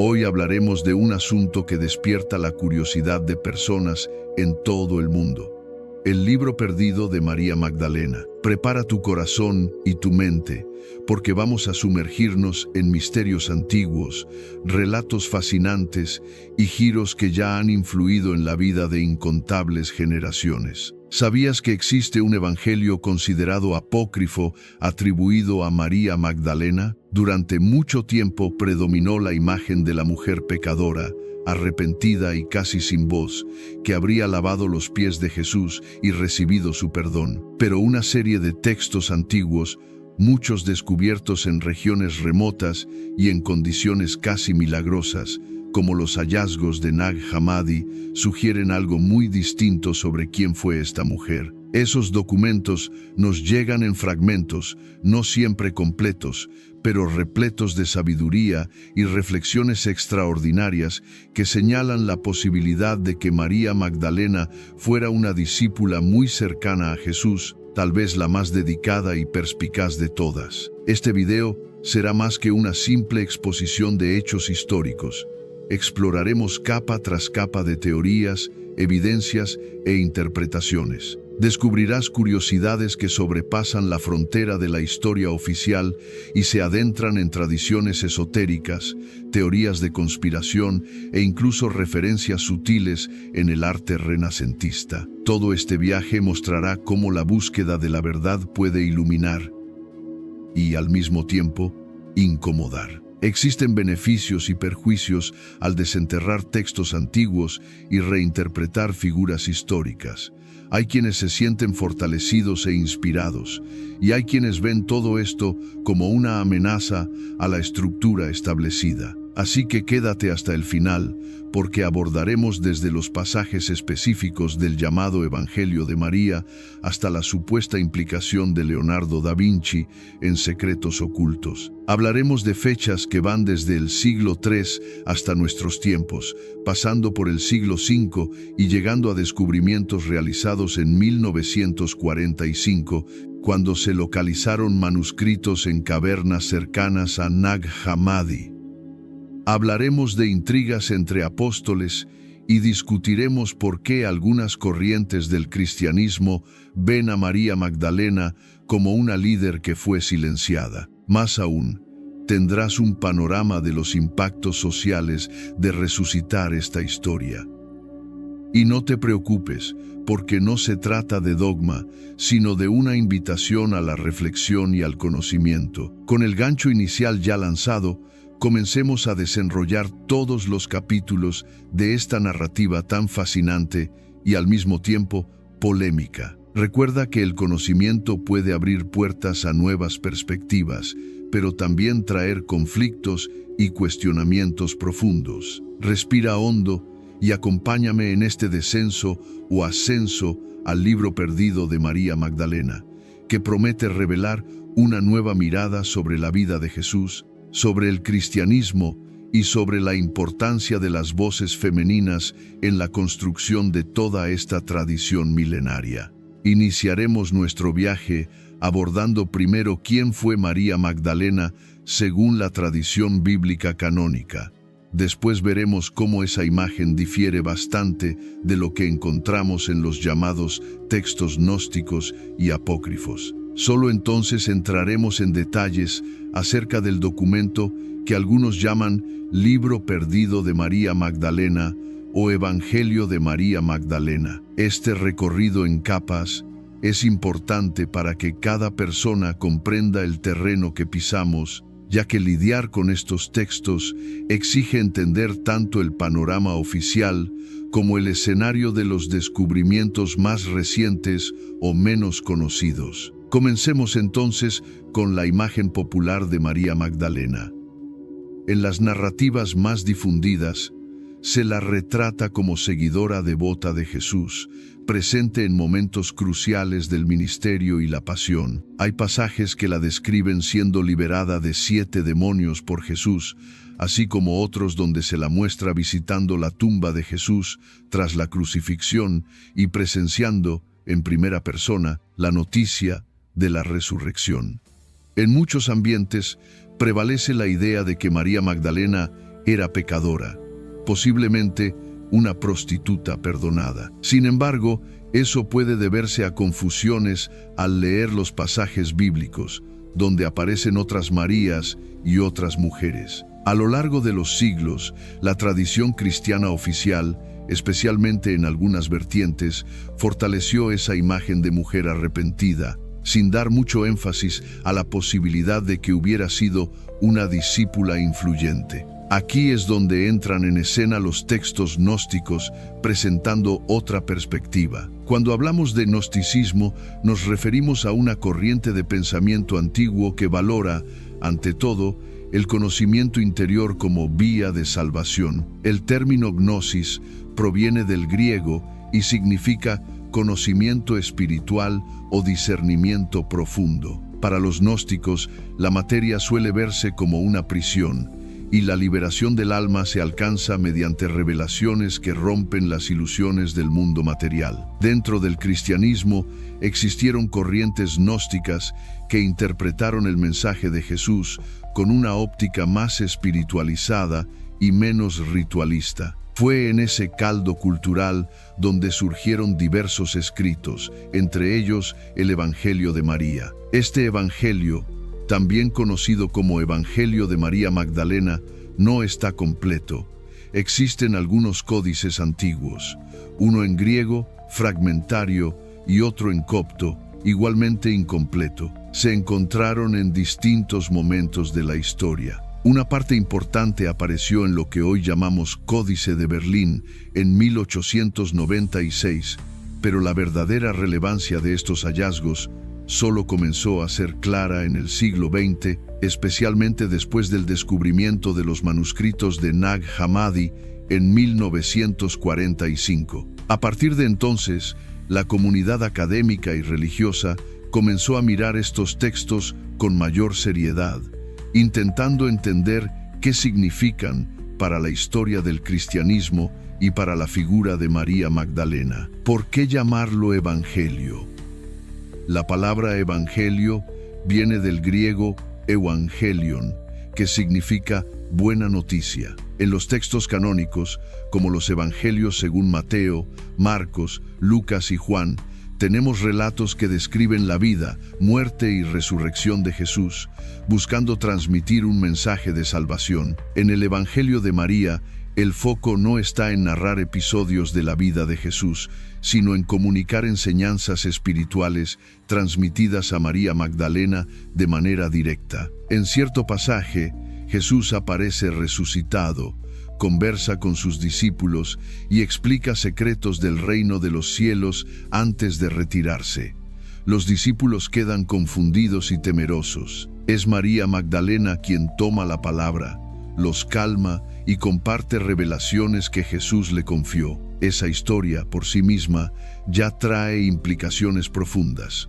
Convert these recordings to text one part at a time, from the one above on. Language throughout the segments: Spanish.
Hoy hablaremos de un asunto que despierta la curiosidad de personas en todo el mundo. El libro perdido de María Magdalena. Prepara tu corazón y tu mente, porque vamos a sumergirnos en misterios antiguos, relatos fascinantes y giros que ya han influido en la vida de incontables generaciones. ¿Sabías que existe un evangelio considerado apócrifo atribuido a María Magdalena? Durante mucho tiempo predominó la imagen de la mujer pecadora, arrepentida y casi sin voz, que habría lavado los pies de Jesús y recibido su perdón. Pero una serie de textos antiguos, muchos descubiertos en regiones remotas y en condiciones casi milagrosas, como los hallazgos de Nag Hammadi, sugieren algo muy distinto sobre quién fue esta mujer. Esos documentos nos llegan en fragmentos, no siempre completos, pero repletos de sabiduría y reflexiones extraordinarias que señalan la posibilidad de que María Magdalena fuera una discípula muy cercana a Jesús, tal vez la más dedicada y perspicaz de todas. Este video será más que una simple exposición de hechos históricos. Exploraremos capa tras capa de teorías, evidencias e interpretaciones. Descubrirás curiosidades que sobrepasan la frontera de la historia oficial y se adentran en tradiciones esotéricas, teorías de conspiración e incluso referencias sutiles en el arte renacentista. Todo este viaje mostrará cómo la búsqueda de la verdad puede iluminar y, al mismo tiempo, incomodar. Existen beneficios y perjuicios al desenterrar textos antiguos y reinterpretar figuras históricas. Hay quienes se sienten fortalecidos e inspirados, y hay quienes ven todo esto como una amenaza a la estructura establecida. Así que quédate hasta el final, porque abordaremos desde los pasajes específicos del llamado Evangelio de María hasta la supuesta implicación de Leonardo da Vinci en secretos ocultos. Hablaremos de fechas que van desde el siglo III hasta nuestros tiempos, pasando por el siglo V y llegando a descubrimientos realizados en 1945, cuando se localizaron manuscritos en cavernas cercanas a Nag Hammadi. Hablaremos de intrigas entre apóstoles y discutiremos por qué algunas corrientes del cristianismo ven a María Magdalena como una líder que fue silenciada. Más aún, tendrás un panorama de los impactos sociales de resucitar esta historia. Y no te preocupes, porque no se trata de dogma, sino de una invitación a la reflexión y al conocimiento. Con el gancho inicial ya lanzado, comencemos a desenrollar todos los capítulos de esta narrativa tan fascinante y al mismo tiempo polémica. Recuerda que el conocimiento puede abrir puertas a nuevas perspectivas, pero también traer conflictos y cuestionamientos profundos. Respira hondo y acompáñame en este descenso o ascenso al libro perdido de María Magdalena, que promete revelar una nueva mirada sobre la vida de Jesús, sobre el cristianismo y sobre la importancia de las voces femeninas en la construcción de toda esta tradición milenaria. Iniciaremos nuestro viaje abordando primero quién fue María Magdalena según la tradición bíblica canónica. Después veremos cómo esa imagen difiere bastante de lo que encontramos en los llamados textos gnósticos y apócrifos. Solo entonces entraremos en detalles acerca del documento que algunos llaman Libro Perdido de María Magdalena o Evangelio de María Magdalena. Este recorrido en capas es importante para que cada persona comprenda el terreno que pisamos, ya que lidiar con estos textos exige entender tanto el panorama oficial como el escenario de los descubrimientos más recientes o menos conocidos. Comencemos entonces con la imagen popular de María Magdalena. En las narrativas más difundidas, se la retrata como seguidora devota de Jesús, presente en momentos cruciales del ministerio y la pasión. Hay pasajes que la describen siendo liberada de 7 demonios por Jesús, así como otros donde se la muestra visitando la tumba de Jesús tras la crucifixión y presenciando, en primera persona, la noticia de la resurrección. En muchos ambientes prevalece la idea de que María Magdalena era pecadora, posiblemente una prostituta perdonada. Sin embargo, eso puede deberse a confusiones al leer los pasajes bíblicos, donde aparecen otras Marías y otras mujeres. A lo largo de los siglos, la tradición cristiana oficial, especialmente en algunas vertientes, fortaleció esa imagen de mujer arrepentida, sin dar mucho énfasis a la posibilidad de que hubiera sido una discípula influyente. Aquí es donde entran en escena los textos gnósticos, presentando otra perspectiva. Cuando hablamos de gnosticismo, nos referimos a una corriente de pensamiento antiguo que valora, ante todo, el conocimiento interior como vía de salvación. El término gnosis proviene del griego y significa conocimiento espiritual o discernimiento profundo. Para los gnósticos, la materia suele verse como una prisión, y la liberación del alma se alcanza mediante revelaciones que rompen las ilusiones del mundo material. Dentro del cristianismo existieron corrientes gnósticas que interpretaron el mensaje de Jesús con una óptica más espiritualizada y menos ritualista. Fue en ese caldo cultural donde surgieron diversos escritos, entre ellos el Evangelio de María. Este Evangelio, también conocido como Evangelio de María Magdalena, no está completo. Existen algunos códices antiguos, uno en griego, fragmentario, y otro en copto, igualmente incompleto. Se encontraron en distintos momentos de la historia. Una parte importante apareció en lo que hoy llamamos Códice de Berlín en 1896, pero la verdadera relevancia de estos hallazgos solo comenzó a ser clara en el siglo XX, especialmente después del descubrimiento de los manuscritos de Nag Hammadi en 1945. A partir de entonces, la comunidad académica y religiosa comenzó a mirar estos textos con mayor seriedad, intentando entender qué significan para la historia del cristianismo y para la figura de María Magdalena. ¿Por qué llamarlo Evangelio? La palabra Evangelio viene del griego evangelion, que significa buena noticia. En los textos canónicos, como los Evangelios según Mateo, Marcos, Lucas y Juan, tenemos relatos que describen la vida, muerte y resurrección de Jesús, buscando transmitir un mensaje de salvación. En el Evangelio de María, el foco no está en narrar episodios de la vida de Jesús, sino en comunicar enseñanzas espirituales transmitidas a María Magdalena de manera directa. En cierto pasaje, Jesús aparece resucitado, conversa con sus discípulos y explica secretos del reino de los cielos antes de retirarse. Los discípulos quedan confundidos y temerosos. Es María Magdalena quien toma la palabra, los calma y comparte revelaciones que Jesús le confió. Esa historia, por sí misma, ya trae implicaciones profundas.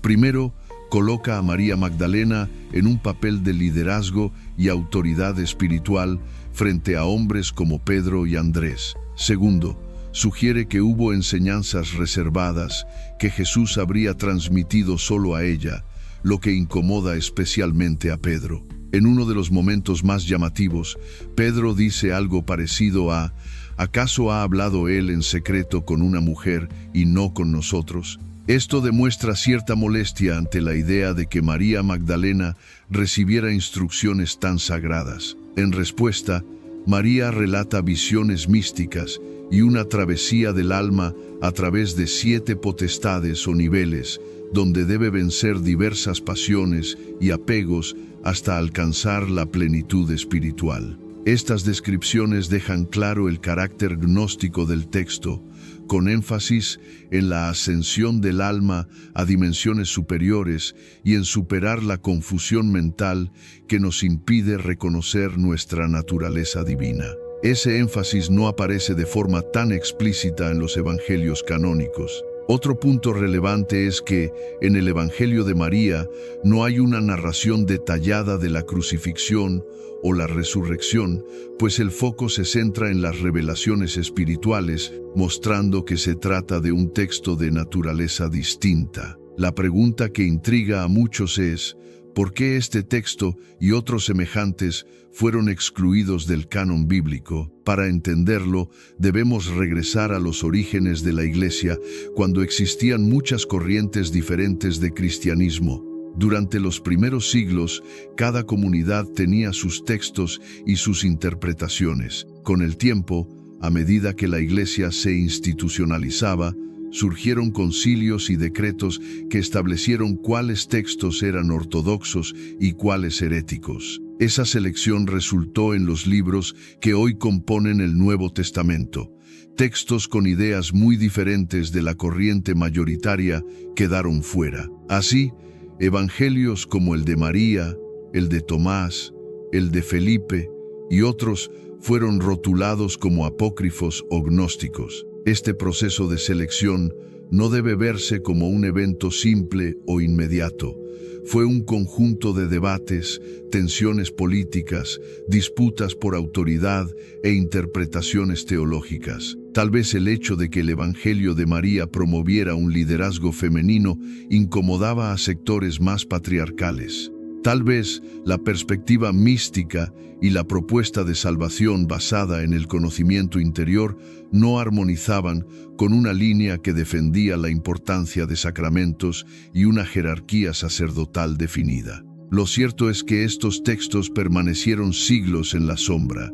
Primero, coloca a María Magdalena en un papel de liderazgo y autoridad espiritual frente a hombres como Pedro y Andrés. Segundo, sugiere que hubo enseñanzas reservadas que Jesús habría transmitido solo a ella, lo que incomoda especialmente a Pedro. En uno de los momentos más llamativos, Pedro dice algo parecido a: ¿acaso ha hablado él en secreto con una mujer y no con nosotros? Esto demuestra cierta molestia ante la idea de que María Magdalena recibiera instrucciones tan sagradas. En respuesta, María relata visiones místicas y una travesía del alma a través de 7 potestades o niveles, donde debe vencer diversas pasiones y apegos hasta alcanzar la plenitud espiritual. Estas descripciones dejan claro el carácter gnóstico del texto, con énfasis en la ascensión del alma a dimensiones superiores y en superar la confusión mental que nos impide reconocer nuestra naturaleza divina. Ese énfasis no aparece de forma tan explícita en los evangelios canónicos. Otro punto relevante es que, en el Evangelio de María, no hay una narración detallada de la crucifixión o la resurrección, pues el foco se centra en las revelaciones espirituales, mostrando que se trata de un texto de naturaleza distinta. La pregunta que intriga a muchos es: ¿Por qué este texto y otros semejantes fueron excluidos del canon bíblico? Para entenderlo, debemos regresar a los orígenes de la Iglesia, cuando existían muchas corrientes diferentes de cristianismo. Durante los primeros siglos, cada comunidad tenía sus textos y sus interpretaciones. Con el tiempo, a medida que la Iglesia se institucionalizaba, surgieron concilios y decretos que establecieron cuáles textos eran ortodoxos y cuáles heréticos. Esa selección resultó en los libros que hoy componen el Nuevo Testamento. Textos con ideas muy diferentes de la corriente mayoritaria quedaron fuera. Así, evangelios como el de María, el de Tomás, el de Felipe y otros fueron rotulados como apócrifos o gnósticos. Este proceso de selección no debe verse como un evento simple o inmediato. Fue un conjunto de debates, tensiones políticas, disputas por autoridad e interpretaciones teológicas. Tal vez el hecho de que el Evangelio de María promoviera un liderazgo femenino incomodaba a sectores más patriarcales. Tal vez la perspectiva mística y la propuesta de salvación basada en el conocimiento interior no armonizaban con una línea que defendía la importancia de sacramentos y una jerarquía sacerdotal definida. Lo cierto es que estos textos permanecieron siglos en la sombra.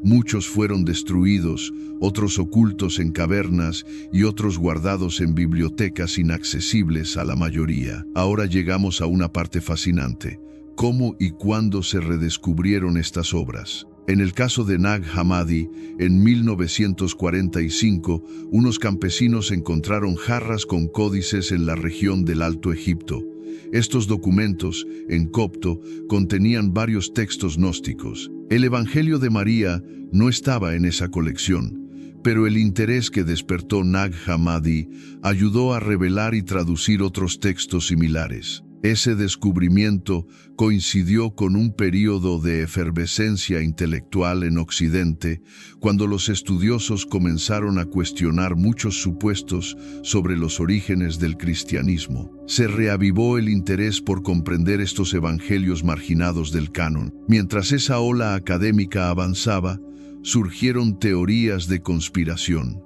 Muchos fueron destruidos, otros ocultos en cavernas y otros guardados en bibliotecas inaccesibles a la mayoría. Ahora llegamos a una parte fascinante. ¿Cómo y cuándo se redescubrieron estas obras? En el caso de Nag Hammadi, en 1945, unos campesinos encontraron jarras con códices en la región del Alto Egipto. Estos documentos, en copto, contenían varios textos gnósticos. El Evangelio de María no estaba en esa colección, pero el interés que despertó Nag Hammadi ayudó a revelar y traducir otros textos similares. Ese descubrimiento coincidió con un período de efervescencia intelectual en Occidente, cuando los estudiosos comenzaron a cuestionar muchos supuestos sobre los orígenes del cristianismo. Se reavivó el interés por comprender estos evangelios marginados del canon. Mientras esa ola académica avanzaba, surgieron teorías de conspiración.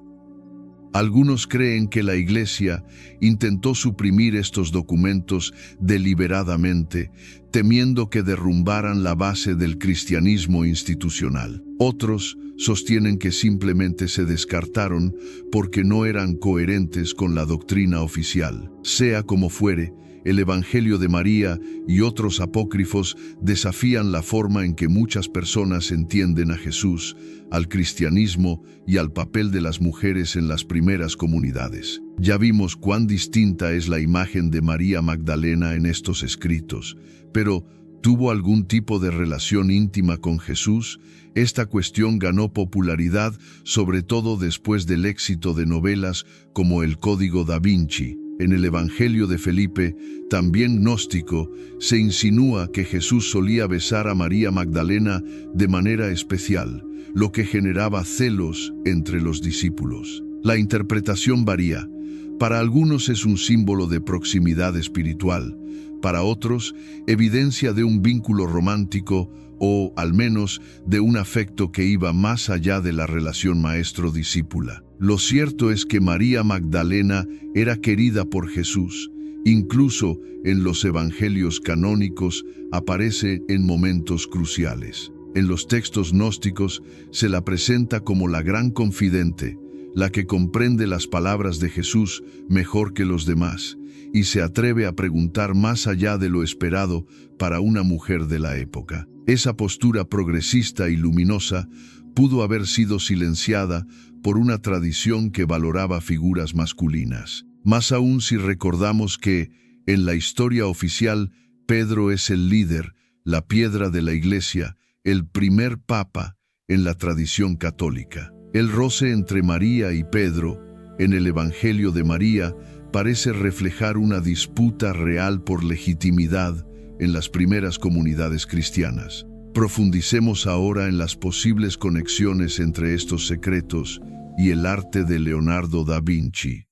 Algunos creen que la Iglesia intentó suprimir estos documentos deliberadamente, temiendo que derrumbaran la base del cristianismo institucional. Otros sostienen que simplemente se descartaron porque no eran coherentes con la doctrina oficial. Sea como fuere, el Evangelio de María y otros apócrifos desafían la forma en que muchas personas entienden a Jesús, al cristianismo y al papel de las mujeres en las primeras comunidades. Ya vimos cuán distinta es la imagen de María Magdalena en estos escritos, pero ¿tuvo algún tipo de relación íntima con Jesús? Esta cuestión ganó popularidad, sobre todo después del éxito de novelas como El Código da Vinci. En el Evangelio de Felipe, también gnóstico, se insinúa que Jesús solía besar a María Magdalena de manera especial, lo que generaba celos entre los discípulos. La interpretación varía. Para algunos es un símbolo de proximidad espiritual, para otros, evidencia de un vínculo romántico o, al menos, de un afecto que iba más allá de la relación maestro-discípula. Lo cierto es que María Magdalena era querida por Jesús. Incluso en los evangelios canónicos aparece en momentos cruciales. En los textos gnósticos se la presenta como la gran confidente, la que comprende las palabras de Jesús mejor que los demás, y se atreve a preguntar más allá de lo esperado para una mujer de la época. Esa postura progresista y luminosa pudo haber sido silenciada por una tradición que valoraba figuras masculinas. Más aún si recordamos que, en la historia oficial, Pedro es el líder, la piedra de la Iglesia, el primer papa en la tradición católica. El roce entre María y Pedro, en el Evangelio de María, parece reflejar una disputa real por legitimidad en las primeras comunidades cristianas. Profundicemos ahora en las posibles conexiones entre estos secretos y el arte de Leonardo da Vinci.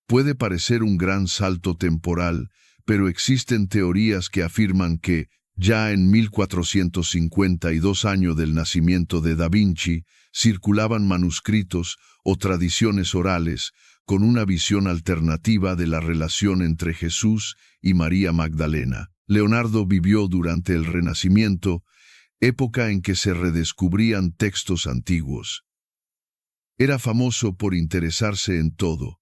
Puede parecer un gran salto temporal, pero existen teorías que afirman que, ya en 1452 año del nacimiento de Da Vinci, circulaban manuscritos o tradiciones orales con una visión alternativa de la relación entre Jesús y María Magdalena. Leonardo vivió durante el Renacimiento, época en que se redescubrían textos antiguos. Era famoso por interesarse en todo,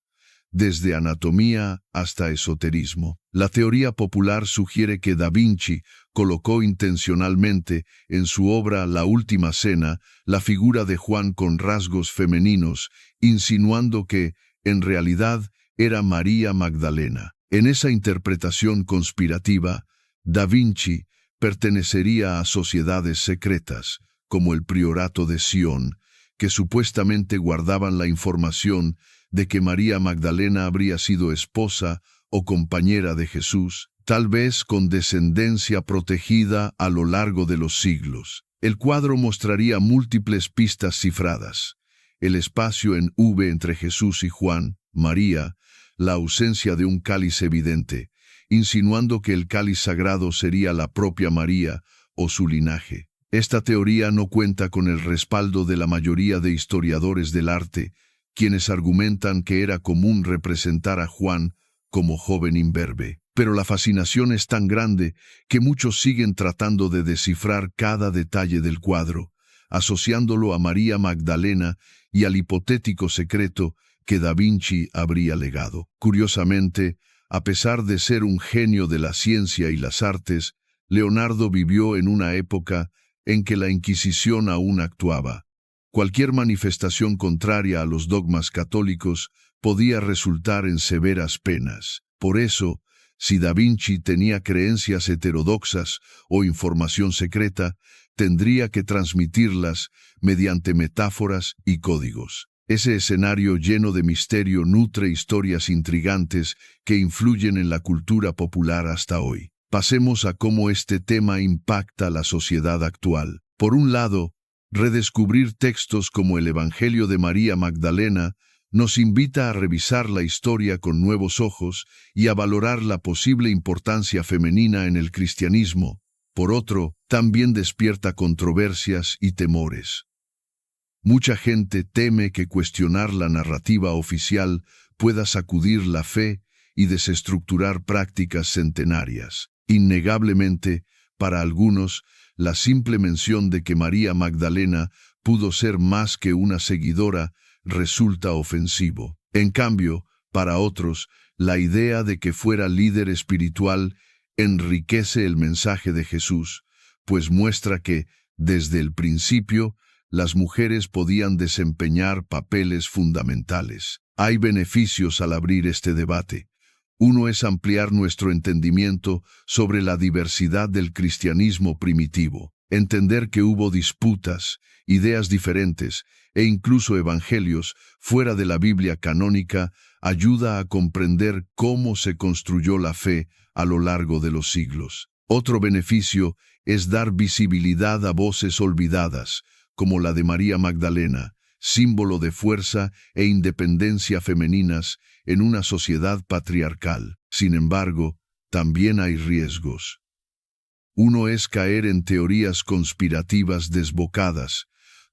desde anatomía hasta esoterismo. La teoría popular sugiere que Da Vinci colocó intencionalmente en su obra La Última Cena la figura de Juan con rasgos femeninos, insinuando que, en realidad, era María Magdalena. En esa interpretación conspirativa, Da Vinci pertenecería a sociedades secretas, como el Priorato de Sion, que supuestamente guardaban la información de que María Magdalena habría sido esposa o compañera de Jesús, tal vez con descendencia protegida a lo largo de los siglos. El cuadro mostraría múltiples pistas cifradas: el espacio en V entre Jesús y Juan, María, la ausencia de un cáliz evidente, insinuando que el cáliz sagrado sería la propia María o su linaje. Esta teoría no cuenta con el respaldo de la mayoría de historiadores del arte, quienes argumentan que era común representar a Juan como joven imberbe. Pero la fascinación es tan grande que muchos siguen tratando de descifrar cada detalle del cuadro, asociándolo a María Magdalena y al hipotético secreto que Da Vinci habría legado. Curiosamente, a pesar de ser un genio de la ciencia y las artes, Leonardo vivió en una época en que la Inquisición aún actuaba. Cualquier manifestación contraria a los dogmas católicos podía resultar en severas penas. Por eso, si Da Vinci tenía creencias heterodoxas o información secreta, tendría que transmitirlas mediante metáforas y códigos. Ese escenario lleno de misterio nutre historias intrigantes que influyen en la cultura popular hasta hoy. Pasemos a cómo este tema impacta la sociedad actual. Por un lado, redescubrir textos como el Evangelio de María Magdalena nos invita a revisar la historia con nuevos ojos y a valorar la posible importancia femenina en el cristianismo. Por otro, también despierta controversias y temores. Mucha gente teme que cuestionar la narrativa oficial pueda sacudir la fe y desestructurar prácticas centenarias. Innegablemente, para algunos, la simple mención de que María Magdalena pudo ser más que una seguidora resulta ofensivo. En cambio, para otros, la idea de que fuera líder espiritual enriquece el mensaje de Jesús, pues muestra que, desde el principio, las mujeres podían desempeñar papeles fundamentales. Hay beneficios al abrir este debate. Uno es ampliar nuestro entendimiento sobre la diversidad del cristianismo primitivo, entender que hubo disputas, ideas diferentes e incluso evangelios fuera de la Biblia canónica ayuda a comprender cómo se construyó la fe a lo largo de los siglos. Otro beneficio es dar visibilidad a voces olvidadas, como la de María Magdalena, símbolo de fuerza e independencia femeninas en una sociedad patriarcal. Sin embargo, también hay riesgos. Uno es caer en teorías conspirativas desbocadas,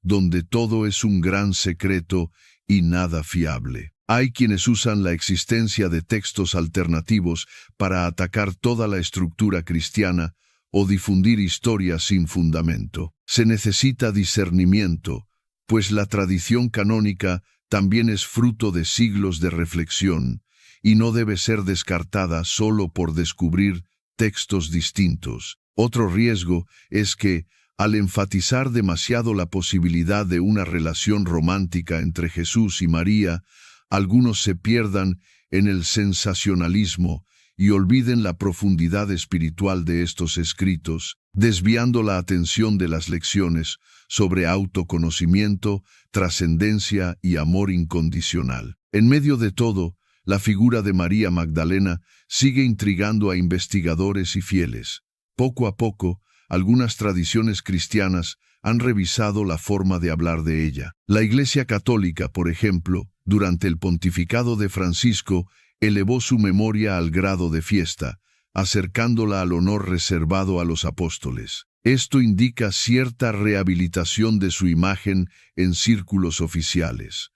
donde todo es un gran secreto y nada fiable. Hay quienes usan la existencia de textos alternativos para atacar toda la estructura cristiana o difundir historias sin fundamento. Se necesita discernimiento, pues la tradición canónica también es fruto de siglos de reflexión y no debe ser descartada solo por descubrir textos distintos. Otro riesgo es que, al enfatizar demasiado la posibilidad de una relación romántica entre Jesús y María, algunos se pierdan en el sensacionalismo y olviden la profundidad espiritual de estos escritos, desviando la atención de las lecciones sobre autoconocimiento, trascendencia y amor incondicional. En medio de todo, la figura de María Magdalena sigue intrigando a investigadores y fieles. Poco a poco, algunas tradiciones cristianas han revisado la forma de hablar de ella. La Iglesia Católica, por ejemplo, durante el pontificado de Francisco, elevó su memoria al grado de fiesta, acercándola al honor reservado a los apóstoles. Esto indica cierta rehabilitación de su imagen en círculos oficiales.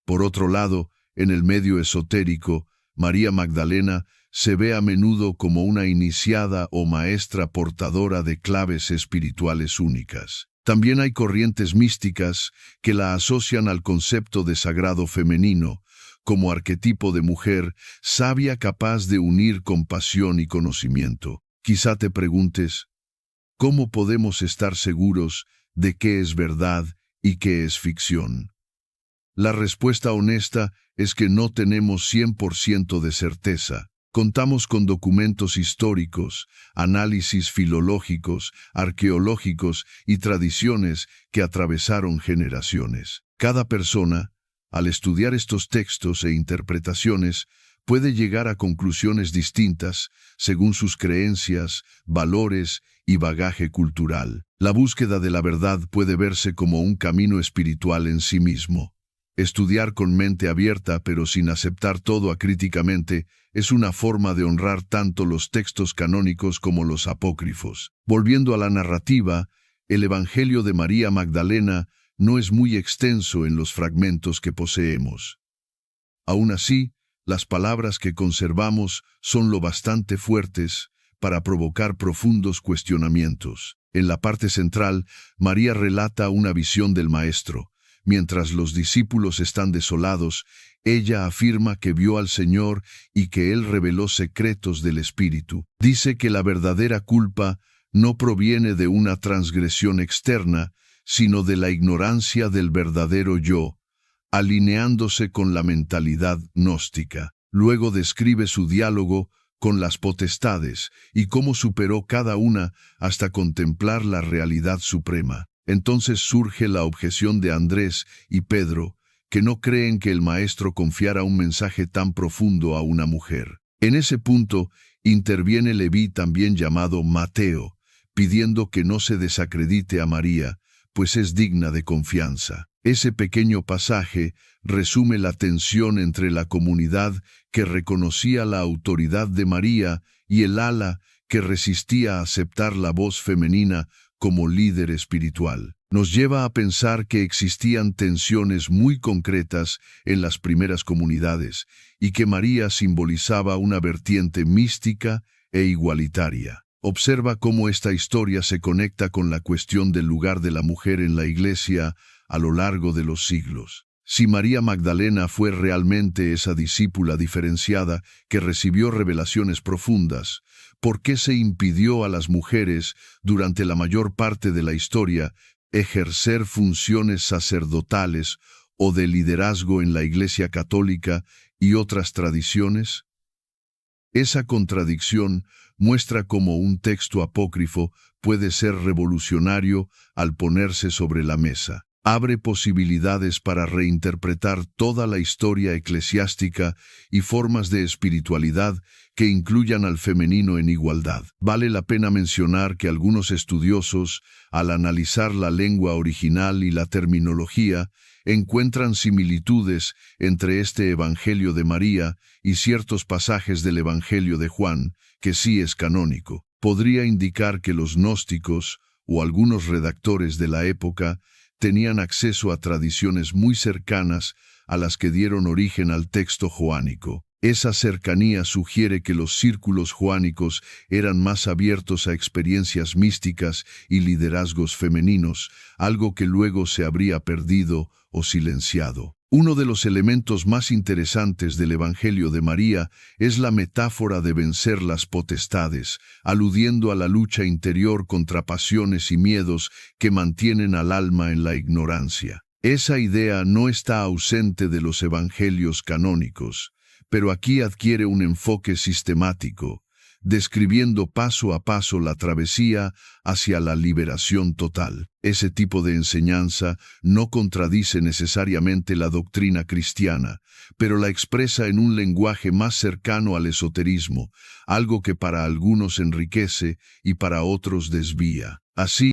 Por otro lado, en el medio esotérico, María Magdalena se ve a menudo como una iniciada o maestra portadora de claves espirituales únicas. También hay corrientes místicas que la asocian al concepto de sagrado femenino, como arquetipo de mujer sabia capaz de unir compasión y conocimiento. Quizá te preguntes, ¿cómo podemos estar seguros de qué es verdad y qué es ficción? La respuesta honesta es que no tenemos 100% de certeza. Contamos con documentos históricos, análisis filológicos, arqueológicos y tradiciones que atravesaron generaciones. Cada persona, al estudiar estos textos e interpretaciones, puede llegar a conclusiones distintas según sus creencias, valores y bagaje cultural. La búsqueda de la verdad puede verse como un camino espiritual en sí mismo. Estudiar con mente abierta pero sin aceptar todo acríticamente es una forma de honrar tanto los textos canónicos como los apócrifos. Volviendo a la narrativa, el Evangelio de María Magdalena no es muy extenso en los fragmentos que poseemos. Aún así, las palabras que conservamos son lo bastante fuertes para provocar profundos cuestionamientos. En la parte central, María relata una visión del Maestro. Mientras los discípulos están desolados, ella afirma que vio al Señor y que Él reveló secretos del Espíritu. Dice que la verdadera culpa no proviene de una transgresión externa, sino de la ignorancia del verdadero yo, alineándose con la mentalidad gnóstica. Luego describe su diálogo con las potestades y cómo superó cada una hasta contemplar la realidad suprema. Entonces surge la objeción de Andrés y Pedro, que no creen que el Maestro confiara un mensaje tan profundo a una mujer. En ese punto interviene Leví, también llamado Mateo, pidiendo que no se desacredite a María, pues es digna de confianza. Ese pequeño pasaje resume la tensión entre la comunidad que reconocía la autoridad de María y el ala que resistía a aceptar la voz femenina como líder espiritual. Nos lleva a pensar que existían tensiones muy concretas en las primeras comunidades y que María simbolizaba una vertiente mística e igualitaria. Observa cómo esta historia se conecta con la cuestión del lugar de la mujer en la Iglesia a lo largo de los siglos. Si María Magdalena fue realmente esa discípula diferenciada que recibió revelaciones profundas, ¿por qué se impidió a las mujeres, durante la mayor parte de la historia, ejercer funciones sacerdotales o de liderazgo en la Iglesia Católica y otras tradiciones? Esa contradicción muestra cómo un texto apócrifo puede ser revolucionario al ponerse sobre la mesa. Abre posibilidades para reinterpretar toda la historia eclesiástica y formas de espiritualidad que incluyan al femenino en igualdad. Vale la pena mencionar que algunos estudiosos, al analizar la lengua original y la terminología, encuentran similitudes entre este Evangelio de María y ciertos pasajes del Evangelio de Juan, que sí es canónico. Podría indicar que los gnósticos, o algunos redactores de la época, tenían acceso a tradiciones muy cercanas a las que dieron origen al texto joánico. Esa cercanía sugiere que los círculos joánicos eran más abiertos a experiencias místicas y liderazgos femeninos, algo que luego se habría perdido o silenciado. Uno de los elementos más interesantes del Evangelio de María es la metáfora de vencer las potestades, aludiendo a la lucha interior contra pasiones y miedos que mantienen al alma en la ignorancia. Esa idea no está ausente de los evangelios canónicos, pero aquí adquiere un enfoque sistemático, describiendo paso a paso la travesía hacia la liberación total. Ese tipo de enseñanza no contradice necesariamente la doctrina cristiana, pero la expresa en un lenguaje más cercano al esoterismo, algo que para algunos enriquece y para otros desvía. Así,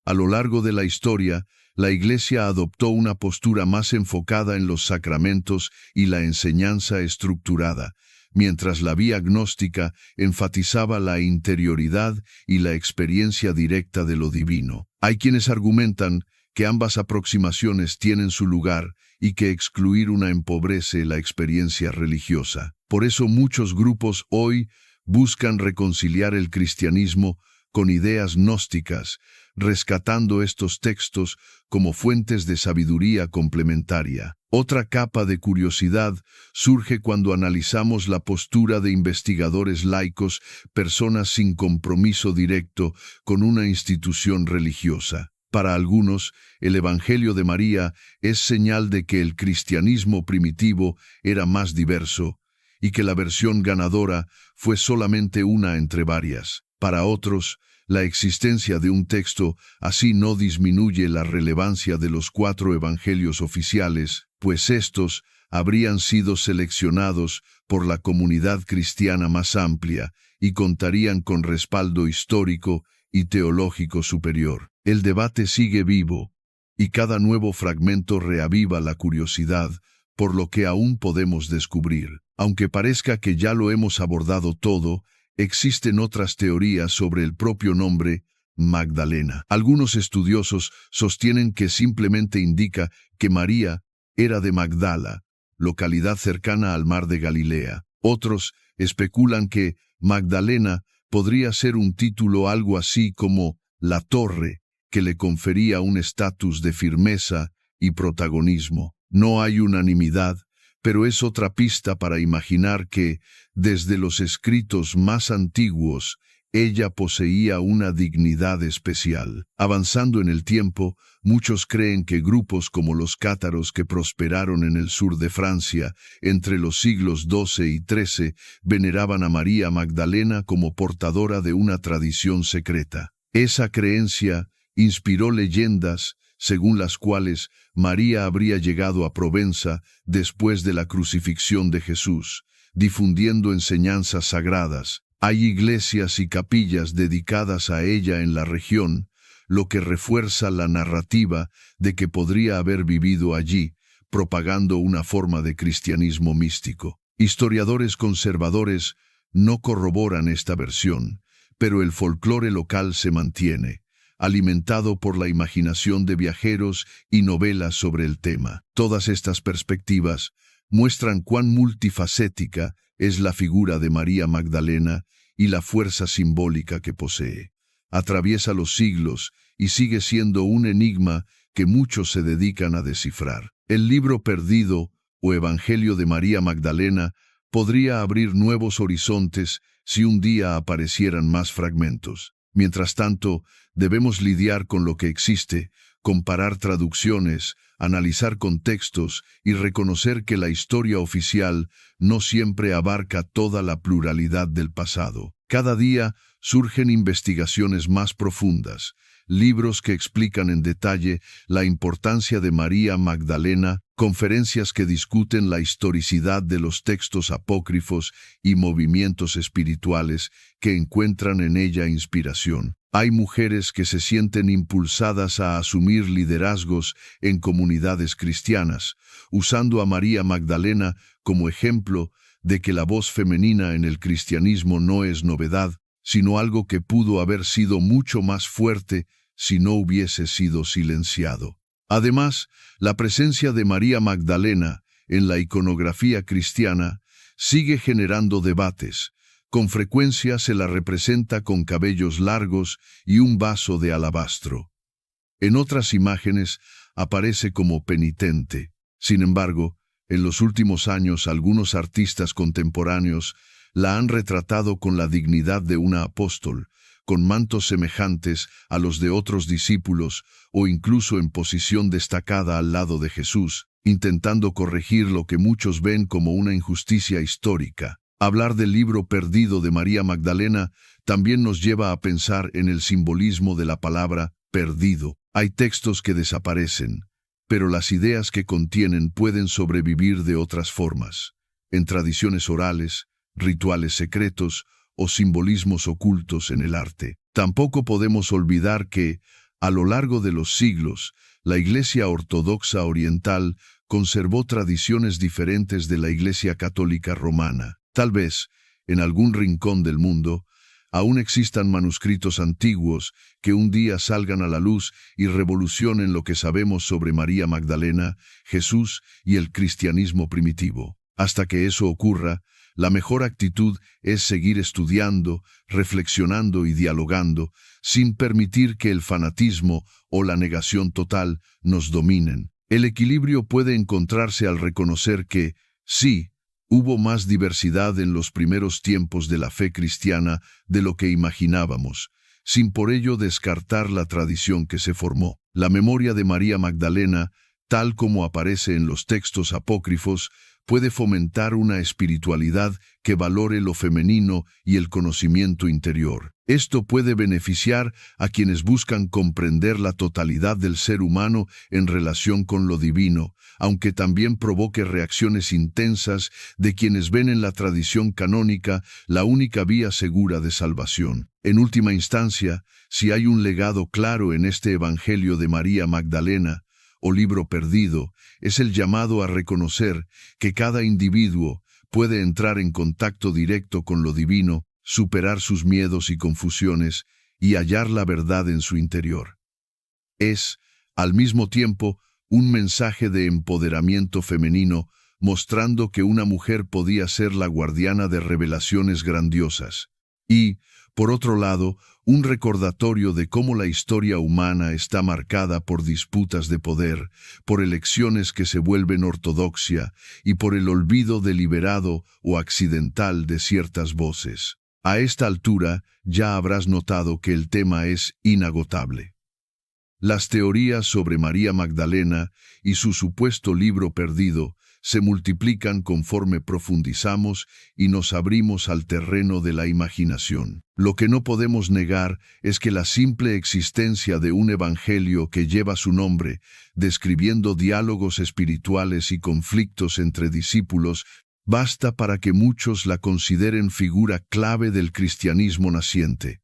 a lo largo de la historia, la Iglesia adoptó una postura más enfocada en los sacramentos y la enseñanza estructurada, mientras la vía gnóstica enfatizaba la interioridad y la experiencia directa de lo divino. Hay quienes argumentan que ambas aproximaciones tienen su lugar y que excluir una empobrece la experiencia religiosa. Por eso muchos grupos hoy buscan reconciliar el cristianismo con ideas gnósticas, rescatando estos textos como fuentes de sabiduría complementaria. Otra capa de curiosidad surge cuando analizamos la postura de investigadores laicos, personas sin compromiso directo con una institución religiosa. Para algunos, el Evangelio de María es señal de que el cristianismo primitivo era más diverso y que la versión ganadora fue solamente una entre varias. Para otros, la existencia de un texto así no disminuye la relevancia de los 4 evangelios oficiales, pues estos habrían sido seleccionados por la comunidad cristiana más amplia y contarían con respaldo histórico y teológico superior. El debate sigue vivo, y cada nuevo fragmento reaviva la curiosidad por lo que aún podemos descubrir. Aunque parezca que ya lo hemos abordado todo, existen otras teorías sobre el propio nombre Magdalena. Algunos estudiosos sostienen que simplemente indica que María era de Magdala, localidad cercana al mar de Galilea. Otros especulan que Magdalena podría ser un título algo así como la torre, que le confería un estatus de firmeza y protagonismo. No hay unanimidad, pero es otra pista para imaginar que, desde los escritos más antiguos, ella poseía una dignidad especial. Avanzando en el tiempo, muchos creen que grupos como los cátaros que prosperaron en el sur de Francia entre los siglos XII y XIII veneraban a María Magdalena como portadora de una tradición secreta. Esa creencia inspiró leyendas según las cuales María habría llegado a Provenza después de la crucifixión de Jesús, difundiendo enseñanzas sagradas. Hay iglesias y capillas dedicadas a ella en la región, lo que refuerza la narrativa de que podría haber vivido allí, propagando una forma de cristianismo místico. Historiadores conservadores no corroboran esta versión, pero el folclore local se mantiene, alimentado por la imaginación de viajeros y novelas sobre el tema. Todas estas perspectivas muestran cuán multifacética es la figura de María Magdalena y la fuerza simbólica que posee. Atraviesa los siglos y sigue siendo un enigma que muchos se dedican a descifrar. El libro perdido, o Evangelio de María Magdalena, podría abrir nuevos horizontes si un día aparecieran más fragmentos. Mientras tanto, debemos lidiar con lo que existe, comparar traducciones, analizar contextos y reconocer que la historia oficial no siempre abarca toda la pluralidad del pasado. Cada día surgen investigaciones más profundas, libros que explican en detalle la importancia de María Magdalena, conferencias que discuten la historicidad de los textos apócrifos y movimientos espirituales que encuentran en ella inspiración. Hay mujeres que se sienten impulsadas a asumir liderazgos en comunidades cristianas, usando a María Magdalena como ejemplo de que la voz femenina en el cristianismo no es novedad, sino algo que pudo haber sido mucho más fuerte si no hubiese sido silenciado. Además, la presencia de María Magdalena en la iconografía cristiana sigue generando debates. Con frecuencia se la representa con cabellos largos y un vaso de alabastro. En otras imágenes aparece como penitente. Sin embargo, en los últimos años algunos artistas contemporáneos la han retratado con la dignidad de una apóstol, con mantos semejantes a los de otros discípulos o incluso en posición destacada al lado de Jesús, intentando corregir lo que muchos ven como una injusticia histórica. Hablar del libro perdido de María Magdalena también nos lleva a pensar en el simbolismo de la palabra perdido. Hay textos que desaparecen, pero las ideas que contienen pueden sobrevivir de otras formas, en tradiciones orales, rituales secretos o simbolismos ocultos en el arte. Tampoco podemos olvidar que, a lo largo de los siglos, la Iglesia Ortodoxa Oriental conservó tradiciones diferentes de la Iglesia Católica Romana. Tal vez, en algún rincón del mundo, aún existan manuscritos antiguos que un día salgan a la luz y revolucionen lo que sabemos sobre María Magdalena, Jesús y el cristianismo primitivo. Hasta que eso ocurra, la mejor actitud es seguir estudiando, reflexionando y dialogando, sin permitir que el fanatismo o la negación total nos dominen. El equilibrio puede encontrarse al reconocer que, sí, hubo más diversidad en los primeros tiempos de la fe cristiana de lo que imaginábamos, sin por ello descartar la tradición que se formó. La memoria de María Magdalena, tal como aparece en los textos apócrifos, puede fomentar una espiritualidad que valore lo femenino y el conocimiento interior. Esto puede beneficiar a quienes buscan comprender la totalidad del ser humano en relación con lo divino, aunque también provoque reacciones intensas de quienes ven en la tradición canónica la única vía segura de salvación. En última instancia, si hay un legado claro en este Evangelio de María Magdalena, o libro perdido, es el llamado a reconocer que cada individuo puede entrar en contacto directo con lo divino, superar sus miedos y confusiones y hallar la verdad en su interior. Es, al mismo tiempo, un mensaje de empoderamiento femenino, mostrando que una mujer podía ser la guardiana de revelaciones grandiosas. Y, por otro lado, un recordatorio de cómo la historia humana está marcada por disputas de poder, por elecciones que se vuelven ortodoxia y por el olvido deliberado o accidental de ciertas voces. A esta altura ya habrás notado que el tema es inagotable. Las teorías sobre María Magdalena y su supuesto libro perdido se multiplican conforme profundizamos y nos abrimos al terreno de la imaginación. Lo que no podemos negar es que la simple existencia de un evangelio que lleva su nombre, describiendo diálogos espirituales y conflictos entre discípulos, basta para que muchos la consideren figura clave del cristianismo naciente.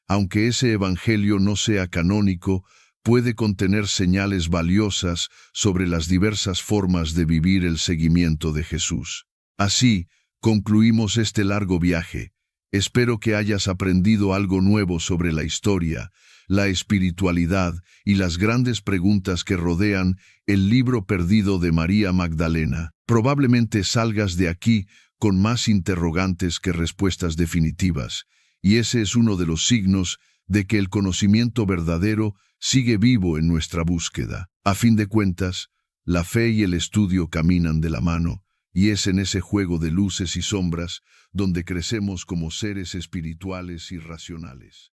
Aunque ese evangelio no sea canónico, puede contener señales valiosas sobre las diversas formas de vivir el seguimiento de Jesús. Así, concluimos este largo viaje. Espero que hayas aprendido algo nuevo sobre la historia, la espiritualidad y las grandes preguntas que rodean el libro perdido de María Magdalena. Probablemente salgas de aquí con más interrogantes que respuestas definitivas, y ese es uno de los signos de que el conocimiento verdadero sigue vivo en nuestra búsqueda. A fin de cuentas, la fe y el estudio caminan de la mano, y es en ese juego de luces y sombras donde crecemos como seres espirituales y racionales.